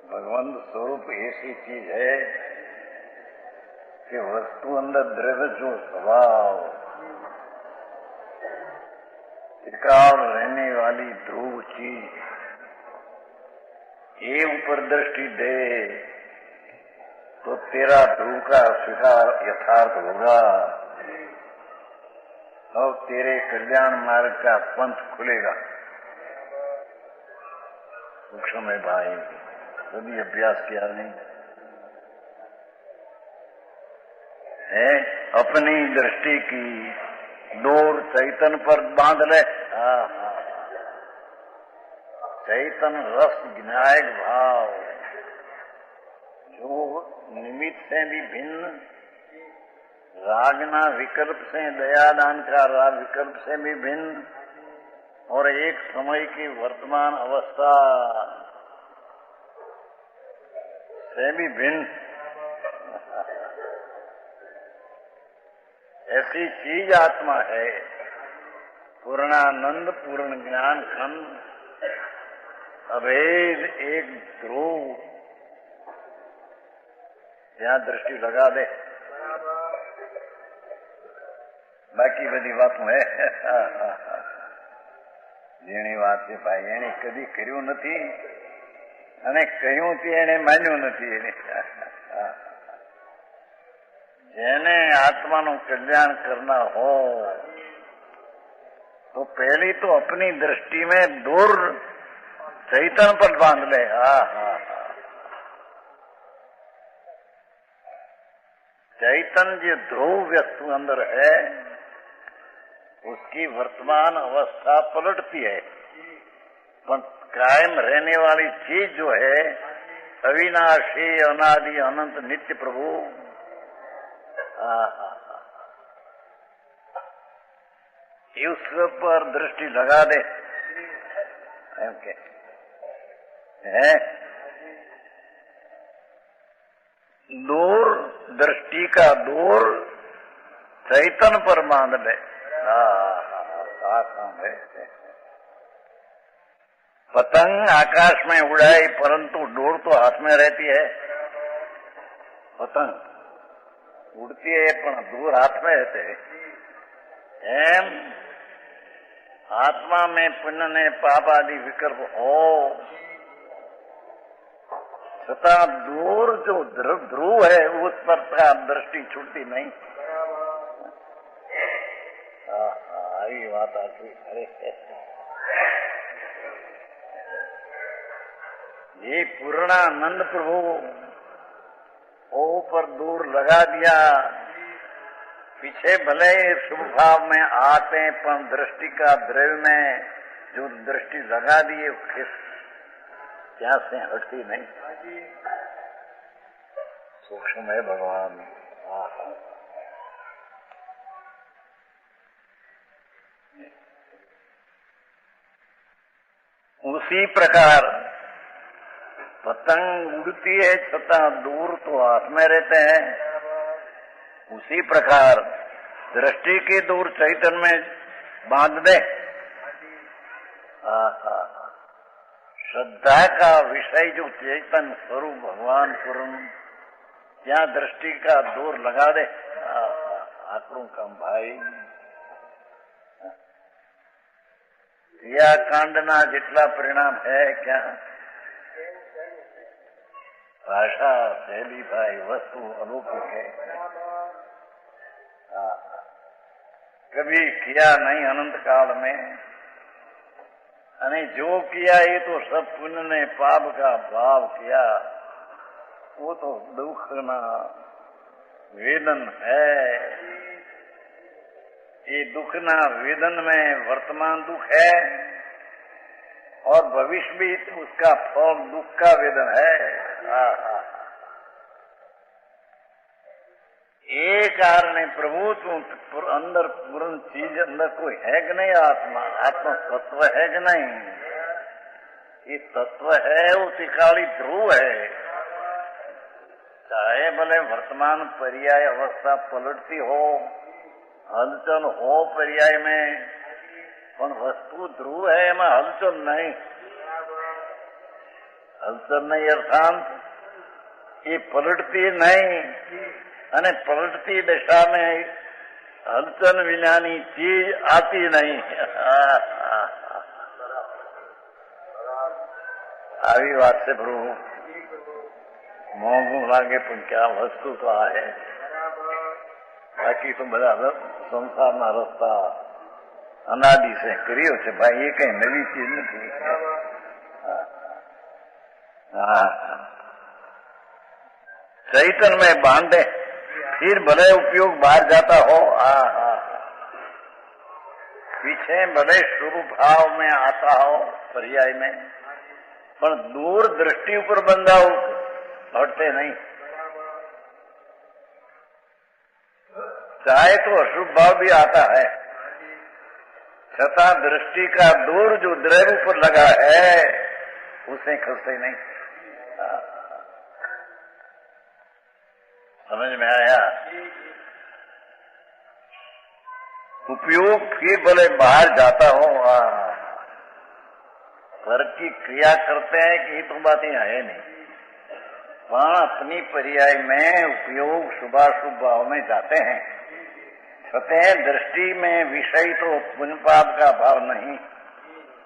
भगवंत स्वरूप ऐसी चीज है कि वस्तु अंदर द्रव्य जो स्वभाव टिकाव रहने वाली ध्रुव चीज ये ऊपर दृष्टि दे तो तेरा ध्रुव का स्वीकार यथार्थ होगा और तेरे कल्याण मार्ग का पंथ खुलेगा। सूक्ष्म है भाई, कभी अभ्यास किया नहीं है। अपनी दृष्टि की डोर चैतन्य पर बांध ले। चैतन्य रस विनायक भाव जो निमित्त से भी भिन्न, रागना विकल्प से, दयादान का राग विकल्प से भी भिन्न और एक समय की वर्तमान अवस्था से भी भिन्न, ऐसी चीज आत्मा है। पूर्णानंद, पूर्ण ज्ञान खंड, अभेद एक ध्रुव। यहाँ दृष्टि लगा दे, बाकी बधी वातों है જેની વાત છે ભાઈ એને કદી કર્યું નથી અને કહ્યું તે એને માન્યું નથી। એને જેને આત્માનું કલ્યાણ करना हो तो पहली तो अपनी दृष्टि में दूर चैतन्य पर बांध ले। चैतन्य जो ध्रुव वस्तु अंदर है उसकी वर्तमान अवस्था पलटती है, पर कायम रहने वाली चीज जो है अविनाशी, अनादि, अनंत, नित्य प्रभु। उस पर दृष्टि लगा दे है। दूर दृष्टि का दूर चैतन्य पर बांध ले। है पतंग आकाश में उड़ाई परंतु डोर तो हाथ में रहती है। पतंग उड़ती है पर दूर हाथ में रहते हैं। एम आत्मा में पुण्य ने पाप आदि विकल्प हो तथा दूर जो ध्रुव है उस पर का दृष्टि छूटती नहीं। आई बात आती। अरे ये पूर्णानंद प्रभु ओ पर दूर लगा दिया। पीछे भले शुभ भाव में आते पर दृष्टि का द्रव्य में जो दृष्टि लगा दिए क्या से हटती नहीं। सूक्ष्म है भगवान। उसी प्रकार पतंग उड़ती है छता दूर तो हाथ में रहते हैं। उसी प्रकार दृष्टि के दूर चैतन्य में बांध दे। श्रद्धा का विषय जो चैतन्य स्वरूप भगवान पूर्ण, ત્યાં दृष्टि का दूर लगा दे। આપણું કામ ભાઈ ક્રિયાકાંડના જેટલા પરિણામ है क्या भाषा सहेली भाई वस्तु अलौकिक है। कभी किया नहीं अनंत काल में, अने जो किया ये तो सब पुण्य ने पाप का भाव किया। वो तो दुख ना वेदन है। ये दुख ना वेदन में वर्तमान दुख है और भविष्य भी उसका फल दुख का वेदन है। ये कारण है प्रभु तुम अंदर पूर्ण चीज अंदर कोई है कि नहीं। आत्मा आत्मा तत्व है कि नहीं। ये तत्व है वो त्रिकाली ध्रुव है। चाहे भले वर्तमान पर्याय अवस्था पलटती हो, हलचल हो पर्याय में, पर वस्तु ध्रुव है, एમાં हलचल नहीं। હલચલ નહીં અર્થાંત એ પલટતી નહીં અને પલટતી દશા में હલચલ વિનાની ચીજ આતી નહીં. આવી વાત છે પ્રભુ. મોંઘું લાગે પણ ક્યાં વસ્તુ તો આ હે. બાકી તો બધા સંસારના રસ્તા અનાદિ से કર્યો છે ભાઈ. એ કઈ નવી ચીજ નથી. चैतन में बांधे फिर भले उपयोग बाहर जाता हो. पीछे भले शुभ भाव में आता हो पर्याय में, पर दूर दृष्टि ऊपर बंधा हटते नहीं. चाहे तो अशुभ भाव भी आता है, छता दृष्टि का दूर जो द्रव्य पर लगा है उसे खसते नहीं. समझ में आया? उपयोग फिर भले बाहर जाता हो, घर की क्रिया करते हैं कि तो बातें है नहीं, वहां अपनी पर्याय में उपयोग शुभाशुभ भाव में जाते हैं. छते दृष्टि में विषय तो पुण्य पाप का भाव नहीं,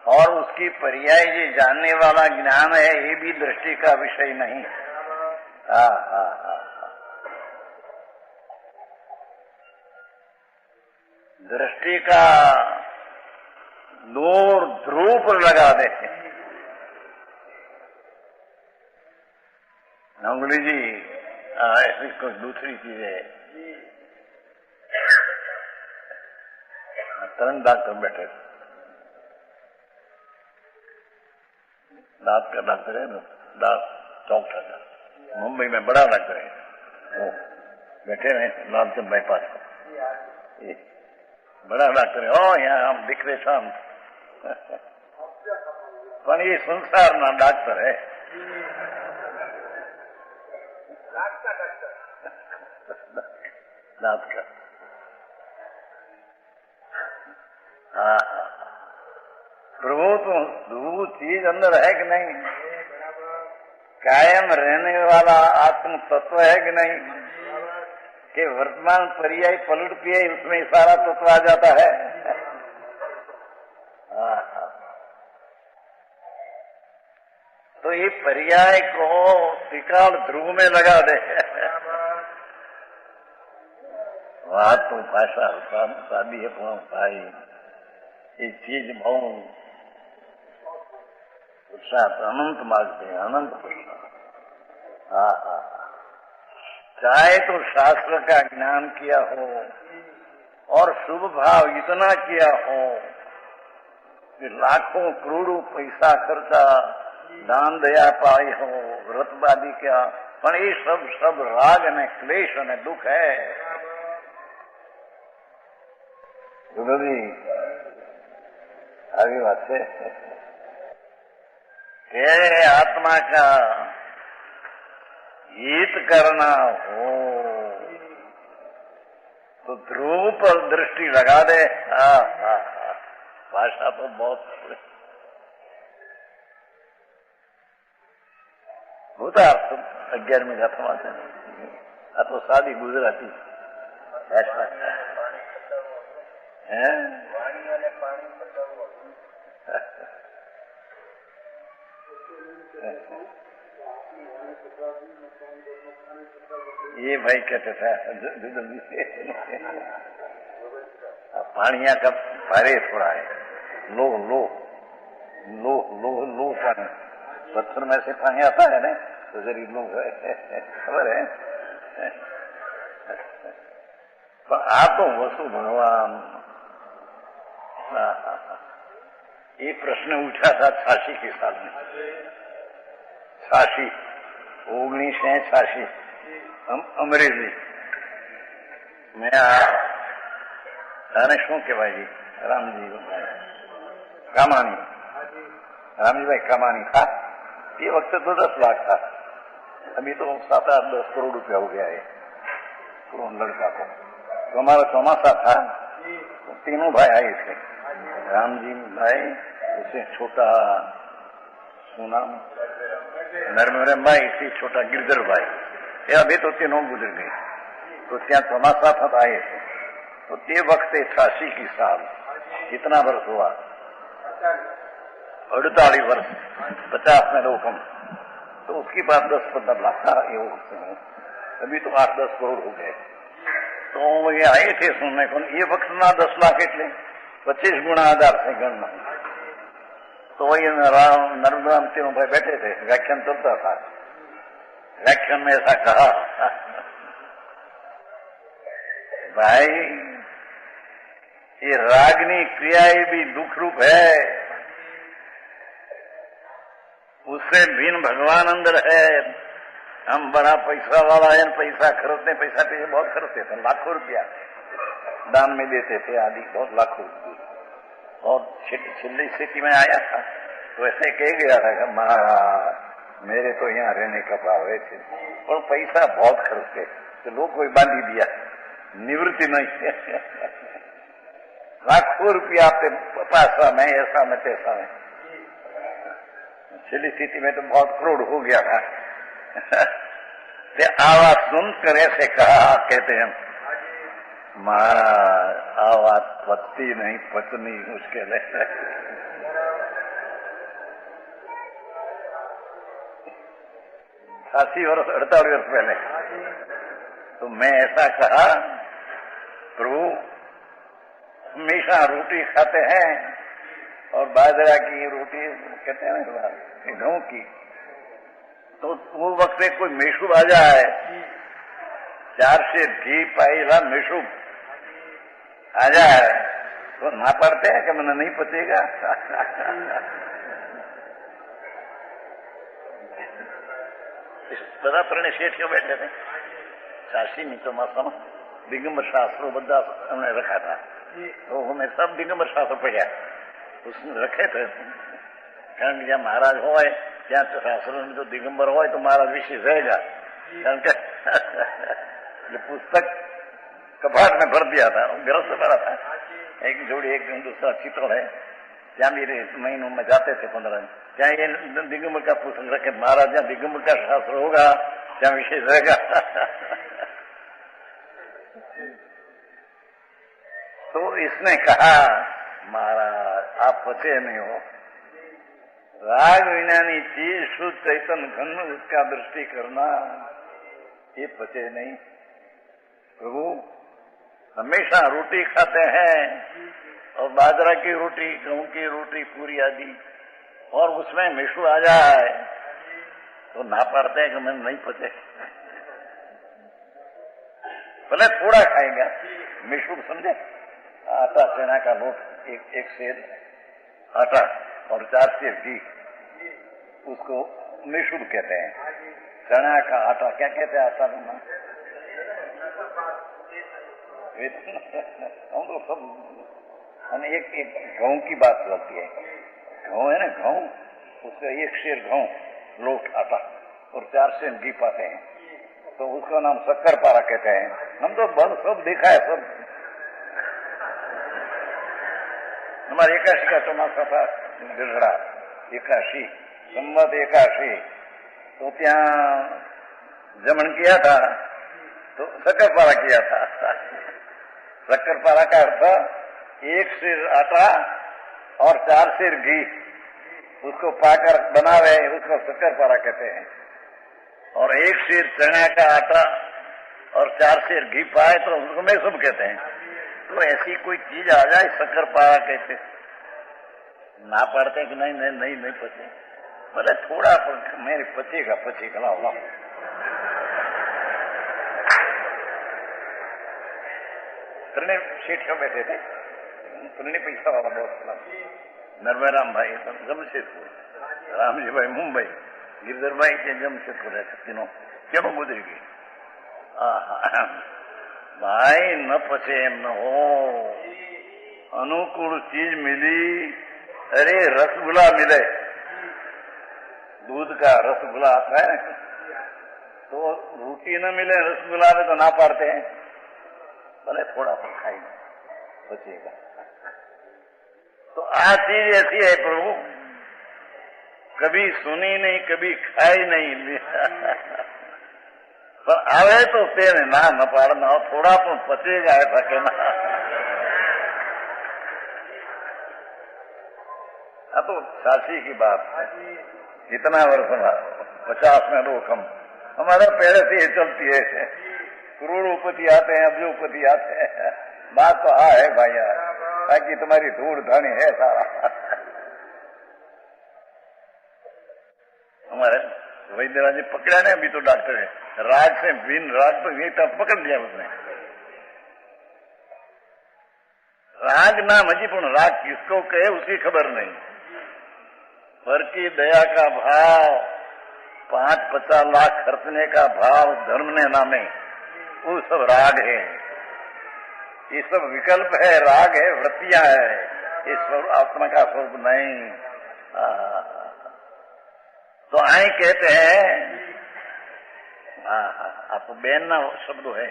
और उसकी पर्याय ये जानने वाला ज्ञान है ये भी दृष्टि का विषय नहीं. दृष्टि का दूर ध्रुव पर लगा दे. नंगली जी ऐसी कोई दूसरी चीज है. तरन डॉक्टर बैठे, दांत का डॉक्टर है ना, दांत डॉक्टर का मुंबई में बड़ा डॉक्टर है. वो बैठे हैं लालचंद बाईपास को, बड़ा डॉक्टर है. यहाँ हम दिख रहे शांत, पर ये संसार ना डॉक्टर है. दांत का. प्रभु तो वो चीज अंदर है कि नहीं? कायम रहने वाला आत्म तत्व है कि नहीं? कि वर्तमान पर्याय पलटती है उसमें सारा तत्व आ जाता है. तो ये पर्याय को त्रिकाल ध्रुव में लगा दे. वहां तो भाषा शादी है भाई. ये चीज भाव पुरुषार्थ अनंत मार्ग है, अनंत पुरुषार्थ. चाहे तो शास्त्र का ज्ञान किया हो और शुभ भाव इतना किया हो कि लाखों करोड़ों पैसा खर्चा दान दया पाई हो, व्रतवादी क्या, पर ये सब राग ने क्लेश ने दुख है. આવી વાત છે કે આત્મા का हित करना हो तो ध्रुव पर दृष्टि लगा दे. भाषा तो बहुत होता. 11મી ગાથામાં છે. આ તો સાદી ગુજરાતી ભાષા है. ये भाई कहते थे पानिया का भारे थोड़ा है. लो लो लो लो लो पानी पत्थर में से पानी आता है ना, तो जरी लो खबर है. पर आप तो वसु भगवान. ये प्रश्न उठा था 86 के साल में. 86 1986 अमरेली में शू कहेवाय रामजी कामानी, रामजी भाई कामानी था. ये वक्त तो 10 लाख था. अभी तो 7-8-10 करोड़ रुपया हो गया है लड़का को. तो हमारा चौमासा था तो तीनों भाई आए थे. रामजी भाई, उससे छोटा सुना नरमराम भाई थी, छोटा गिरधर भाई, ये अभी तो तीनों गुजर गए। तो त्या ચોમાસા था आए थे, तो ते वक्त 88 की साल, कितना वर्ष हुआ? 48 वर्ष, 50 में रोकम। तो उसके बाद 10-15 लाख था ये उस समय, अभी तो 8-10 करोड़ हो गए। तो ये आए थे सुनने को, ये वक्त ना 10 लाख એટલે 25 गुणा 1000 से गणना। तो वही नर्मदा तीनों भाई बैठे थे, व्याख्यान चलता था। व्याख्यान में ऐसा कहा, भाई ये रागनी क्रियाएं भी दुख रूप है, उससे भिन्न भगवान अंदर है। हम बड़ा पैसा वाला है, पैसा खर्चते, पैसा पे बहुत खर्चते थे, लाखों रुपया दान में देते थे आदि, बहुत लाखों रुपये। और छिल्ली स्थिति में आया था तो ऐसे कह गया था कि महाराज मेरे तो यहाँ रहने का भाव है थे, और पैसा बहुत खर्चते, तो लोग कोई बांधी दिया, निवृत्ति नहीं। लाखों रुपया आपके पैसा में, ऐसा में तैसा में। छिल्ली स्थिति में तो बहुत करोड़ हो गया था। आवाज सुनकर ऐसे कहा, कहते हैं महाराज आवाज पत्ती नहीं पत्नी मुश्किल है। 80 वर्ष 48 वर्ष पहले तो मैं ऐसा कहा, प्रभु हमेशा रोटी खाते हैं और बाजरा की रोटी कहते हैं गेहूं की, तो वो वक्त कोई मेशू आ जाए, 4 से घी पाईला मेशू आ जाए तो ना पड़ते हैं कि मैंने नहीं पचेगा। બધા ત્રણે શેઠીઓ બેઠે थे, કાશીની ચોમાસામાં દિગંબર શાસ્ત્રો બધા हमने रखा था, तो हमें सब दिगंबर शास्त्र पढ़ा, उसमें रखे थे। कारण ज्યાં महाराज होय ત્યાં तो शास्त्रों में जो दिगंबर होय तो महाराज विशेष रहेगा, कारण के पुस्तक कपाट में भर दिया था, घर से भरा था। एक जोड़ी एक दूसरा चित्र है, ત્યાં भी महीनों में जाते थे 15 दिन, ત્યાં ये दिगंबर का पुस्तक रखे, महाराज जहाँ दिगंबर का शास्त्र होगा ત્યાં विशेष रहेगा। तो इसने कहा महाराज आप पचे नहीं हो, राग विनानी चीज शुद्ध चैतन्य घन उसका दृष्टि करना ये पचे नहीं। प्रभु हमेशा रोटी खाते हैं और बाजरा की रोटी, गेहूं की रोटी, पूरी आदि, और उसमें मेशू आ जाए तो ना पाड़ते हैं कि मैं नहीं पचे। भले थोड़ा खाएगा, मेशू समझे, आटा चना का लोट, एक सेर आटा और 4 सेर घी, उसको मेशूर कहते हैं। चना का आटा क्या कहते हैं? आटा हम तो सब, एक गेहूं की बात चलती है, गेहूं है ना, गेहूं, उसका 1 सेर गेहूं लोट आटा और 4 सेर घी पाते हैं, तो उसका नाम शक्कर पारा कहते हैं। हम तो बल सब देखा है, सब हमारे 81 का ચોમાસા था, गढ़ड़ा 81 संवत 81, तो ત્યાં जमन किया था तो शक्कर पारा किया था। शक्कर पारा का अर्थ 1 सेर आटा और 4 सेर घी, उसको पाकर बनावे, उसको शक्कर पारा कहते हैं। और 1 सेर चना का आटा और 4 सेर घी पाए तो उसको मेसुब कहते हैं। तो ऐसी कोई चीज आ जाए शक्कर पारा कहते, ना पड़ते कि नहीं नहीं नहीं नहीं पचे, बोले थोड़ा मेरे पचेगा पचेगा, लाओ लाओ। ત્રણે શેઠિયો बैठे थे, ત્રણે पैसा वाला बहुत था, नरमराम भाई जमशेदपुर, रामजी भाई मुंबई, गिरधर भाई के जमशेदपुर है, तीनों क्यों गुजरी गई। भाई न पचे एम न हो, अनुकूल चीज मिली, अरे रसगुल्ला मिले, दूध का रसगुल्ला आता है, तो रोटी न मिले रसगुल्ला में तो ना पाड़ते हैं, भले थोड़ा सा खाएंगे बचेगा। तो आ चीज ऐसी है प्रभु, कभी सुनी नहीं, कभी खाई नहीं, पर आवे तो तेने ना न पाड़ना, थोड़ा पण पचेगा ऐसा कहना। तो सासी की बात है, इतना वर्ष 50 में लोग हमारा पहले से ये चलती है, करोड़ोपति आते हैं, अब्जोपति आते हैं, बात तो है भैया, ताकि तुम्हारी धूल धनी है सारा। हमारे वैद्यराज जी पकड़ा ने, अभी तो डॉक्टर है, राग से बिन राग तो ये तब पकड़ लिया उसने। राग नाम अजी, पण राग किसको कहे उसकी खबर नहीं। पर की दया का भाव, 5-50 लाख खर्चने का भाव धर्म ने नामे, वो सब राग है। ये सब विकल्प है, राग है, वृत्तियां है, ये स्वरूप आत्मा का स्वरूप नहीं। तो आई कहते हैं, आपको बेन ना शब्द है,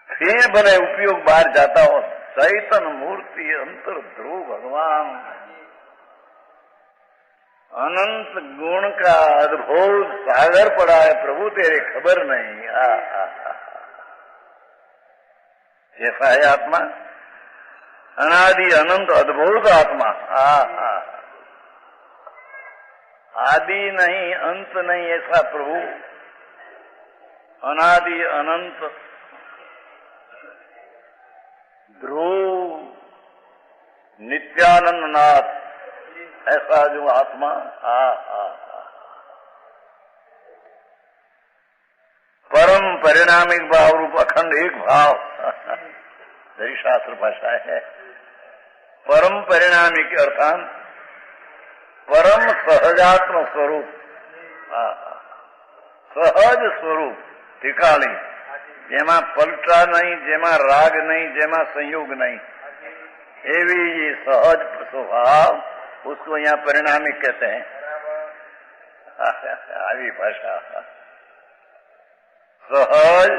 फिर भले उपयोग बाहर जाता हो, चैतन मूर्ति अंतर ध्रुव भगवान, अनंत गुण का अद्भुत सागर पड़ा है प्रभु, तेरे खबर नहीं। ऐसा है आत्मा, अनादि अनंत अद्भुत आत्मा। आदि नहीं, अंत नहीं, ऐसा प्रभु, अनादि अनंत ध्रुव नित्यानंद नाथ, ऐसा जो आत्मा। परम परिणामिक भाव रूप अखंड एक भाव, यही शास्त्र भाषा है। परम परिणामिक अर्थात परम सहजात्म स्वरूप, सहज स्वरूप ठिकाणी, जेमा पलटा नहीं, जेमा राग नहीं, जेमा संयोग नहीं, एवी ये सहज स्वभाव, उसको यहाँ परिणामिक कहते हैं। आवी भाषा, सहज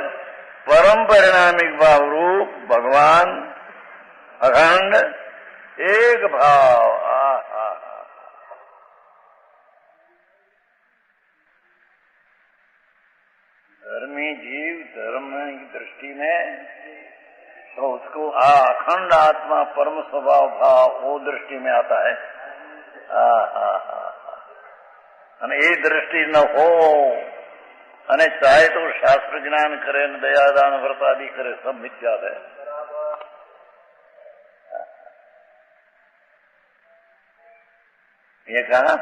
परम परिणामिक भाव रूप भगवान अखंड एक भाव। धर्मी जीव धर्म की दृष्टि में तो उसको अखंड आत्मा परम स्वभाव भाव वो दृष्टि में आता है। ये दृष्टि न हो, અને चाहे तो शास्त्र ज्ञान करे, दयादान व्रत आदि करे, सब मिथ्या है। ये कहा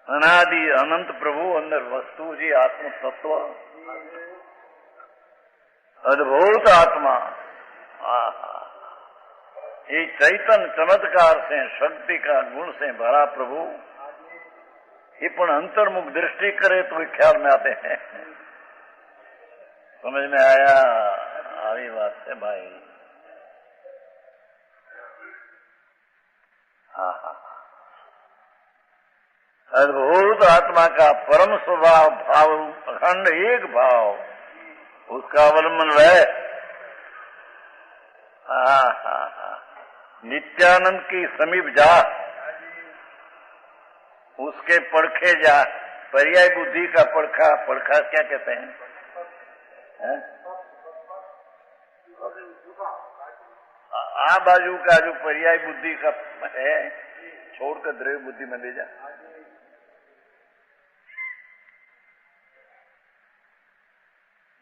अनादि अनंत प्रभु अंदर वस्तु जी आत्म तत्व अद्भुत आत्मा, ये चैतन चमत्कार से शक्ति का गुण से भरा प्रभु, ये पण अंतर्मुख दृष्टि करे तो ख्याल में आते हैं। समझ में आया? आई बात है भाई। अद्भुत आत्मा का परम स्वभाव भाव अखंड एक भाव, उसका अवलंबन है। नित्यानंद की समीप जा, उसके पड़खे जा। पर्याय बुद्धि का पड़खा, पड़खा क्या कहते हैं? आ बाजू का जो पर्याय बुद्धि का है, छोड़कर द्रव्य बुद्धि में ले जा।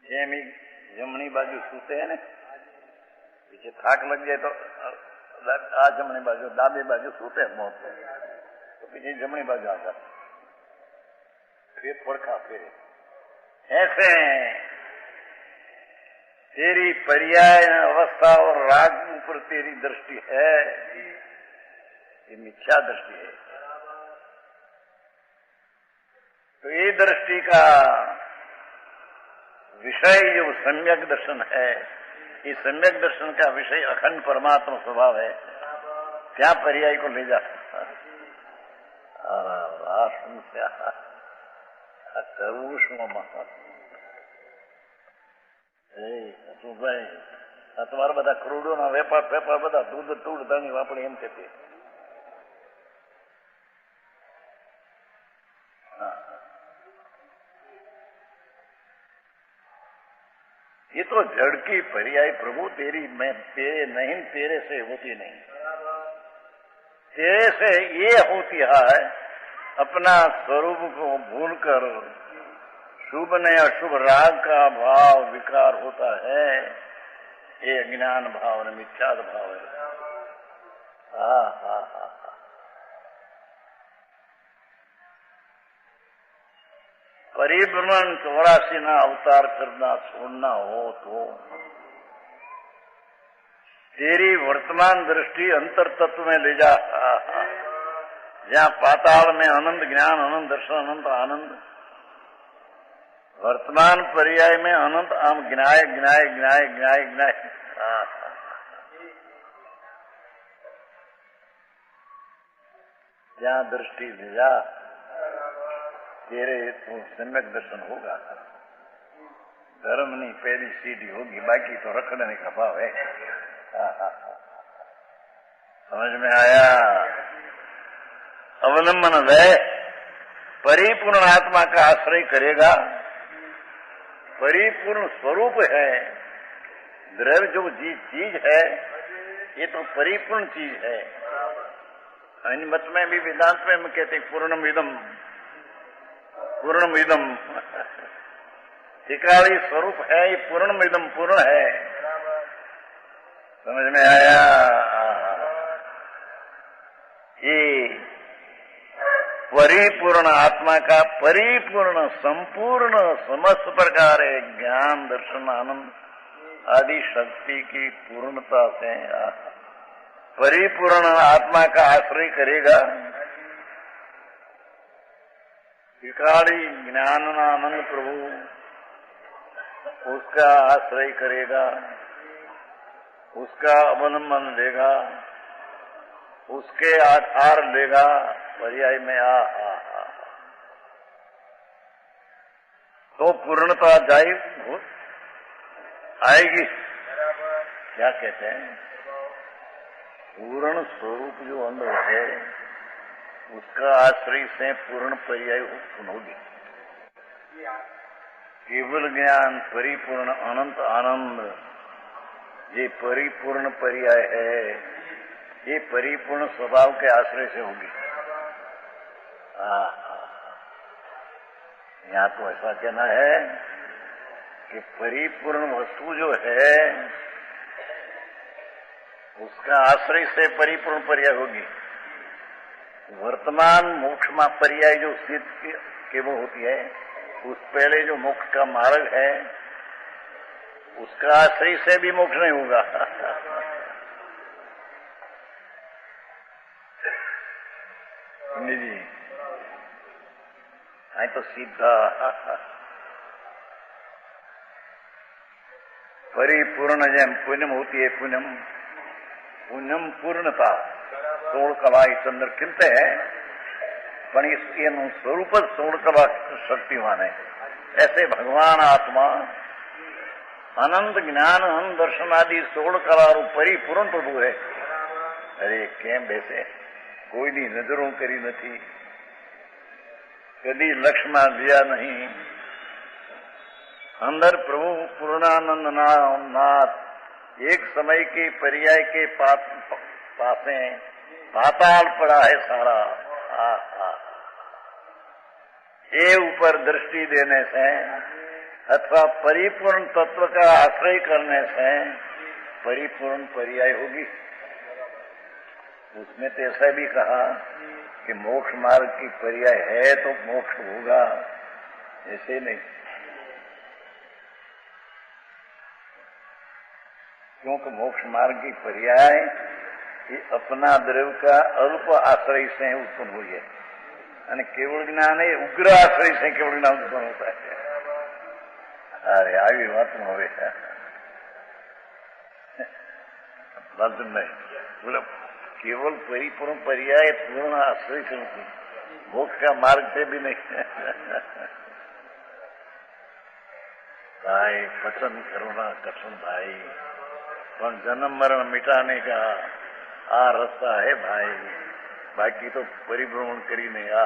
જેમ જમણી બાજુ સૂતે ને, પીછે થાક લગ જાય તો આ જમણી બાજુ, ડાબી બાજુ સૂતે મોત, तो पीछे जमनी बाजू आ जाता, फिर पड़खा फिर। ऐसे तेरी पर्याय अवस्था और राग ऊपर तेरी दृष्टि है, ये मिथ्या दृष्टि है। तो ये दृष्टि का विषय जो सम्यक दर्शन है, ये सम्यक दर्शन का विषय अखंड परमात्मा स्वभाव है, क्या पर्याय को ले जा सकता है? करूँ શું ભાઈ તમારા બધા ક્રૂડોના વેપાર ફેપાર બધા દૂધ ટૂડ ધાણી આપણે એમ કહેતી. ये तो जड़ की पर्याय प्रभु तेरी मैं तेरे नहीं तेरे से होती नहीं. तेरे से ये होती है अपना स्वरूप को भूलकर शुभ ने अशुभ राग का भाव विकार होता है. ये अज्ञान भाव ने मिथ्याद भाव है. हा हा हा. परिभ्रमण 84 ना अवतार करना छोड़ना हो तो तेरी वर्तमान दृष्टि अंतर तत्व में ले जा. जहाँ पाताल में आनंद ज्ञान अनंत दर्शन अनंत आनंद, वर्तमान पर्याय में अनंत आम ज्ञाय ज्ञाय ज्ञाय ज्ञाय ज्ञाय. जहाँ दृष्टि ले जा तेरे तो सम्यक दर्शन होगा. धर्म नहीं पहली सीढ़ी होगी, बाकी तो रखने का भाव है. समझ में आया? अवलंबन है परिपूर्ण आत्मा का आश्रय करेगा. परिपूर्ण स्वरूप है. द्रव्य जो चीज है ये तो परिपूर्ण चीज है. इन मत में भी वेदांत में हम कहते पूर्णम इदम पूर्णम इदम. टिकाली स्वरूप है ये पूर्णम इदम पूर्ण है. समझ में आया? ये परिपूर्ण आत्मा का परिपूर्ण संपूर्ण समस्त प्रकार है ज्ञान दर्शन आनंद आदि शक्ति की पूर्णता से परिपूर्ण आत्मा का आश्रय करेगा. विकारी ज्ञानानंद प्रभु उसका आश्रय करेगा, उसका अवलंबन लेगा, उसके आधार लेगा. पर्याय में आ तो पूर्णता जाए आएगी. क्या कहते हैं? पूर्ण स्वरूप जो अंदर है उसका आश्रय से पूर्ण पर्याय उत्पन्न होगी. केवल ज्ञान परिपूर्ण अनंत आनंद ये परिपूर्ण पर्याय है. ये परिपूर्ण स्वभाव के आश्रय से होगी. यहाँ तो ऐसा कहना है कि परिपूर्ण वस्तु जो है उसका आश्रय से परिपूर्ण पर्याय होगी. वर्तमान मोक्ष में पर्याय जो सिद्ध केवल होती है उस पहले जो मोक्ष का मार्ग है उसका आश्रय से भी मोक्ष नहीं होगा. जी आई तो सीधा परिपूर्ण જેમ પુણ્યમ होती है. पुण्यम पुण्यम पूर्णता 16 कला इस अंदर खिलते हैं पण ये स्वरूप 16 कला शक्तिवान है. ऐसे भगवान आत्मा अनंत ज्ञान अनंत दर्शन आदि 16 कला परिपूर्ण प्रभु है. अरे केम बेसे कोईनी नजरों करी नहीं, कभी लक्ष्य में लिया नहीं. अंदर प्रभु पूर्णानंद नाथ एक समय के पर्याय के पासे पाताल पड़ा है सारा. ये ऊपर दृष्टि देने से अथवा परिपूर्ण तत्व का आश्रय करने से परिपूर्ण पर्याय होगी. उसमें तो ऐसा भी कहा कि मोक्ष मार्ग की पर्याय है तो मोक्ष होगा, ऐसे नहीं. क्योंकि मोक्ष मार्ग की पर्याय ये अपना द्रव्य का अल्प आश्रय से उत्पन्न हुई है. અને કેવળ જ્ઞાન એ ઉગ્ર આશ્રય से केवल ज्ञान उत्पन्न होता है. अरे આવી વાતમાં હવે बात नहीं बोला केवल परिपूर्ण पर्याय पूर्ण आश्रय से मोक्ष का मार्ग से भी नहीं. भाई पसंद करो ना कसम भाई पर जन्म मरण मिटाने का आ रास्ता है भाई, बाकी तो परिभ्रमण करीने आ